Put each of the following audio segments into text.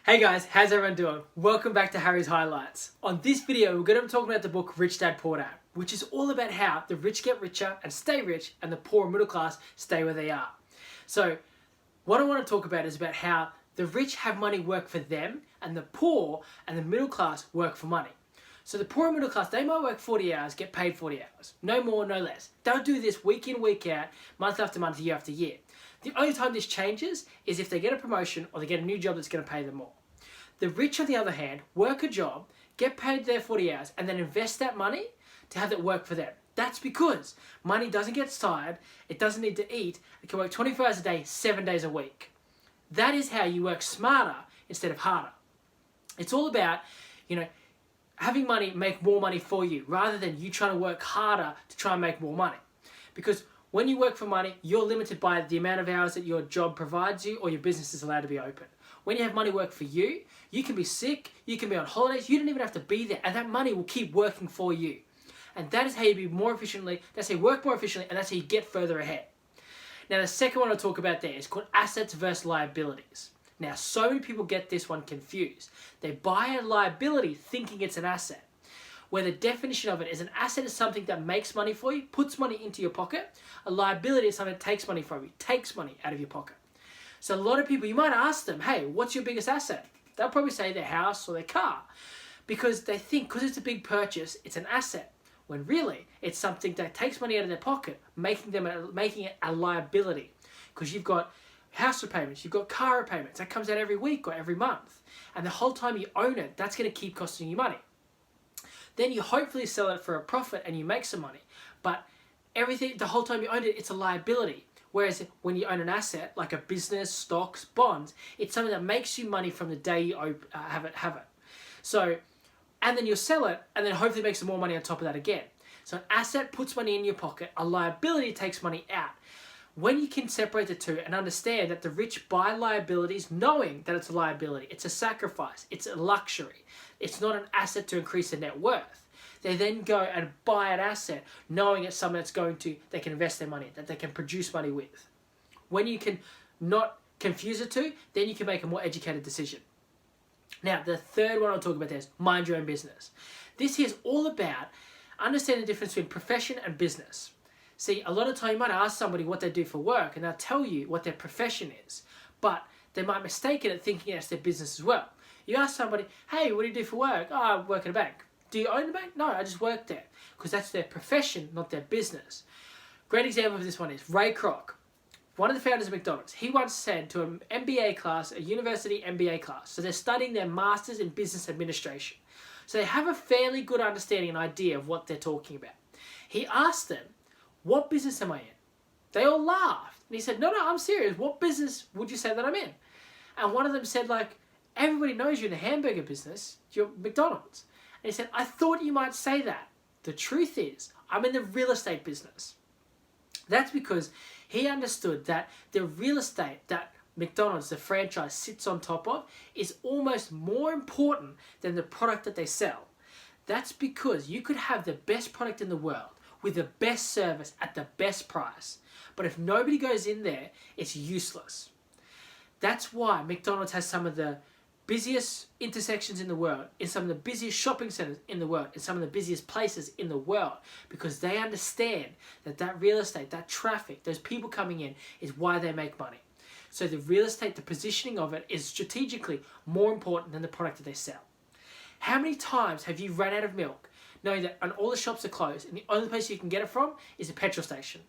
Hey guys, how's everyone doing? Welcome back to Harry's Highlights. On this video, we're going to be talking about the book Rich Dad Poor Dad, which is all about how the rich get richer and stay rich and the poor and middle class stay where they are. So what I want to talk about is about how the rich have money work for them and the poor and the middle class work for money. So the poor and middle class, they might work 40 hours, get paid 40 hours. No more, no less. They'll do this week in, week out, month after month, year after year. The only time this changes is if they get a promotion or they get a new job that's going to pay them more. The rich, on the other hand, work a job, get paid their 40 hours, and then invest that money to have it work for them. That's because money doesn't get tired, it doesn't need to eat, it can work 24 hours a day, 7 days a week. That is how you work smarter instead of harder. It's all about, having money make more money for you rather than you trying to work harder to try and make more money. Because when you work for money, you're limited by the amount of hours that your job provides you or your business is allowed to be open. When you have money work for you, you can be sick, you can be on holidays, you don't even have to be there, and that money will keep working for you. And that is how you be more efficiently, that's how you work more efficiently, and that's how you get further ahead. Now the second one I'll talk about there is called assets versus liabilities. Now so many people get this one confused. They buy a liability thinking it's an asset, where the definition of it is an asset is something that makes money for you, puts money into your pocket. A liability is something that takes money from you, takes money out of your pocket. So a lot of people, you might ask them, hey, what's your biggest asset? They'll probably say their house or their car, because they think because it's a big purchase, it's an asset, when really it's something that takes money out of their pocket, making it a liability. Because you've got house repayments, you've got car repayments, that comes out every week or every month. And the whole time you own it, that's going to keep costing you money. Then you hopefully sell it for a profit and you make some money. But the whole time you own it, it's a liability. Whereas when you own an asset, like a business, stocks, bonds, it's something that makes you money from the day you have it. So, and then you'll sell it, and then hopefully make some more money on top of that again. So an asset puts money in your pocket, a liability takes money out. When you can separate the two and understand that the rich buy liabilities knowing that it's a liability, it's a sacrifice, it's a luxury, it's not an asset to increase their net worth. They then go and buy an asset knowing it's something they can invest their money in, that they can produce money with. When you can not confuse the two, then you can make a more educated decision. Now, the third one I'll talk about there is mind your own business. This here is all about understanding the difference between profession and business. See, a lot of time you might ask somebody what they do for work and they'll tell you what their profession is, but they might mistake it thinking it's their business as well. You ask somebody, hey, what do you do for work? Oh, I work at a bank. Do you own the bank? No, I just work there. Because that's their profession, not their business. Great example of this one is Ray Kroc, one of the founders of McDonald's. He once said to an MBA class, a university MBA class, so they're studying their Masters in Business Administration. So they have a fairly good understanding and idea of what they're talking about. He asked them, what business am I in? They all laughed. And he said, no, I'm serious. What business would you say that I'm in? And one of them said, everybody knows you're in the hamburger business. You're McDonald's. And he said, I thought you might say that. The truth is, I'm in the real estate business. That's because he understood that the real estate that McDonald's, the franchise, sits on top of is almost more important than the product that they sell. That's because you could have the best product in the world with the best service at the best price. But if nobody goes in there, it's useless. That's why McDonald's has some of the busiest intersections in the world, in some of the busiest shopping centers in the world, in some of the busiest places in the world, because they understand that real estate, that traffic, those people coming in is why they make money. So the real estate, the positioning of it is strategically more important than the product that they sell. How many times have you run out of milk knowing that all the shops are closed and the only place you can get it from is a petrol station?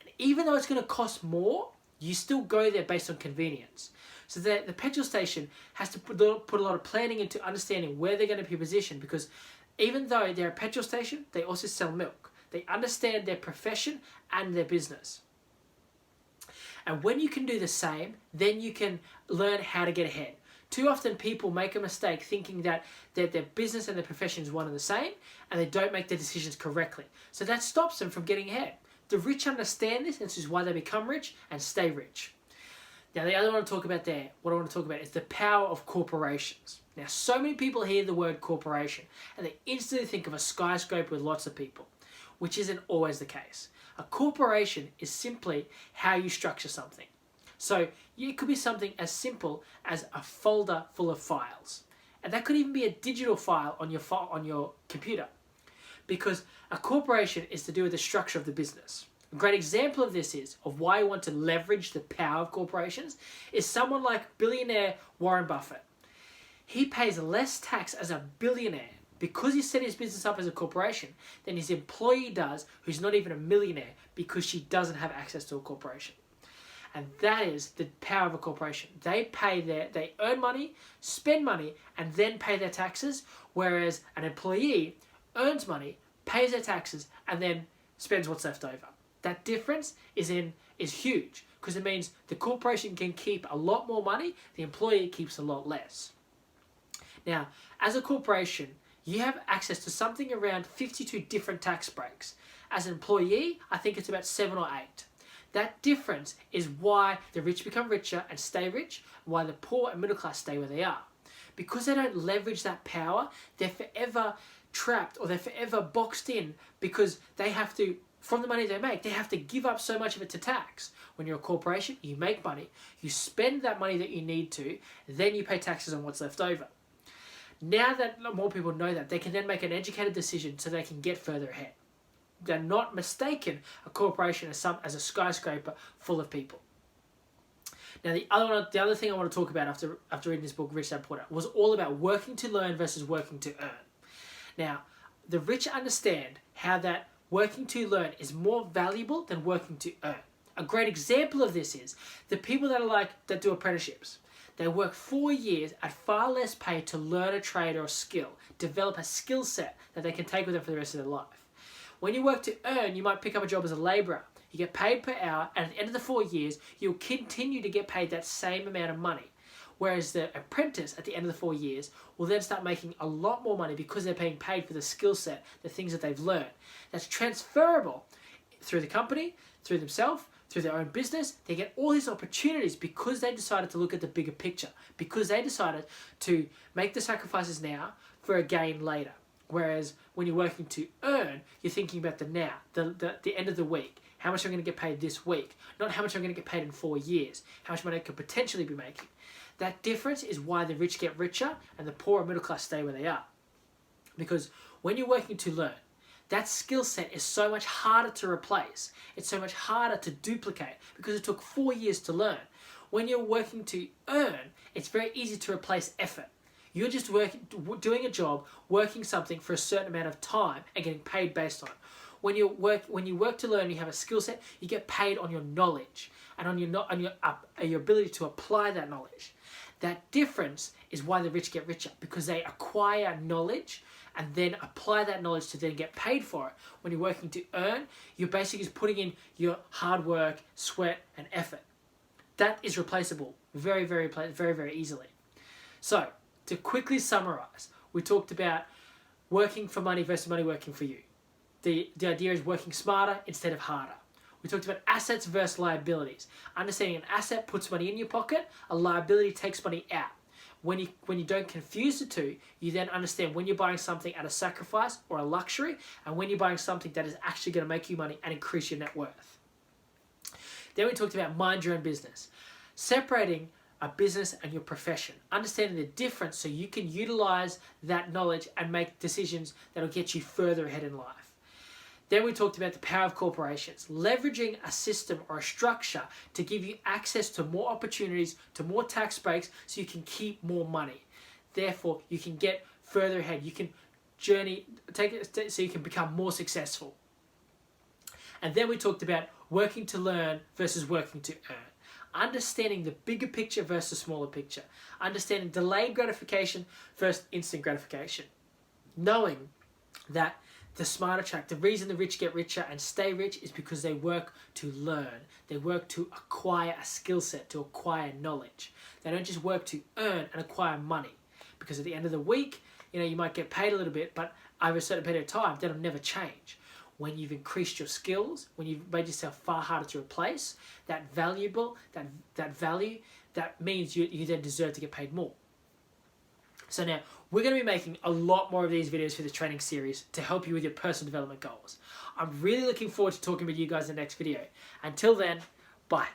And even though it's going to cost more, you still go there based on convenience. So the petrol station has to put a lot of planning into understanding where they're going to be positioned, because even though they're a petrol station, they also sell milk. They understand their profession and their business. And when you can do the same, then you can learn how to get ahead. Too often people make a mistake thinking that their business and their profession is one and the same, and they don't make their decisions correctly. So that stops them from getting ahead. The rich understand this, and this is why they become rich and stay rich. Now, the other one I want to talk about is the power of corporations. Now, so many people hear the word corporation and they instantly think of a skyscraper with lots of people, which isn't always the case. A corporation is simply how you structure something. So It could be something as simple as a folder full of files. And that could even be a digital file on your computer. Because a corporation is to do with the structure of the business. A great example of this of why I want to leverage the power of corporations is someone like billionaire Warren Buffett. He pays less tax as a billionaire because he set his business up as a corporation than his employee does, who's not even a millionaire, because she doesn't have access to a corporation. And that is the power of a corporation. They earn money, spend money, and then pay their taxes, whereas an employee earns money, pays their taxes, and then spends what's left over. That difference is huge, because it means the corporation can keep a lot more money, the employee keeps a lot less. Now, as a corporation, you have access to something around 52 different tax breaks. As an employee, I think it's about 7 or 8. That difference is why the rich become richer and stay rich, why the poor and middle class stay where they are. Because they don't leverage that power, they're forever trapped, or they're forever boxed in, because they have to, from the money they make, they have to give up so much of it to tax. When you're a corporation, you make money, you spend that money that you need to, then you pay taxes on what's left over. Now that more people know that, they can then make an educated decision so they can get further ahead. They're not mistaken a corporation as a skyscraper full of people. Now, the other thing I want to talk about after reading this book, Rich Dad Poor Dad, was all about working to learn versus working to earn. Now, the rich understand how that working to learn is more valuable than working to earn. A great example of this is the people that do apprenticeships. They work 4 years at far less pay to learn a trade or a skill, develop a skill set that they can take with them for the rest of their life. When you work to earn, you might pick up a job as a labourer. You get paid per hour, and at the end of the 4 years, you'll continue to get paid that same amount of money. Whereas the apprentice, at the end of the 4 years, will then start making a lot more money because they're being paid for the skill set, the things that they've learned. That's transferable through the company, through themselves, through their own business. They get all these opportunities because they decided to look at the bigger picture, because they decided to make the sacrifices now for a gain later. Whereas when you're working to earn, you're thinking about the now, the end of the week. How much am I going to get paid this week? Not how much I'm going to get paid in 4 years. How much money I could potentially be making. That difference is why the rich get richer and the poor and middle class stay where they are. Because when you're working to learn, that skill set is so much harder to replace. It's so much harder to duplicate because it took 4 years to learn. When you're working to earn, it's very easy to replace effort. You're just doing a job, working something for a certain amount of time and getting paid based on it. When you work to learn, you have a skill set, you get paid on your knowledge and on your ability to apply that knowledge. That difference is why the rich get richer, because they acquire knowledge and then apply that knowledge to then get paid for it. When you're working to earn, you're basically just putting in your hard work, sweat, and effort. That is replaceable very, very, very, very easily. So, to quickly summarize, we talked about working for money versus money working for you. The idea is working smarter instead of harder. We talked about assets versus liabilities. Understanding an asset puts money in your pocket, a liability takes money out. When you don't confuse the two, you then understand when you're buying something at a sacrifice or a luxury, and when you're buying something that is actually going to make you money and increase your net worth. Then we talked about mind your own business. Separating a business and your profession. Understanding the difference so you can utilize that knowledge and make decisions that will get you further ahead in life. Then we talked about the power of corporations, leveraging a system or a structure to give you access to more opportunities, to more tax breaks, so you can keep more money. Therefore, you can get further ahead. You can take it so you can become more successful. And then we talked about working to learn versus working to earn. Understanding the bigger picture versus the smaller picture. Understanding delayed gratification versus instant gratification. Knowing that the smarter track, the reason the rich get richer and stay rich is because they work to learn. They work to acquire a skill set, to acquire knowledge. They don't just work to earn and acquire money. Because at the end of the week, you might get paid a little bit, but over a certain period of time, that'll never change. When you've increased your skills, when you've made yourself far harder to replace, that value, that means you then deserve to get paid more. So now, we're going to be making a lot more of these videos for the training series to help you with your personal development goals. I'm really looking forward to talking with you guys in the next video. Until then, bye.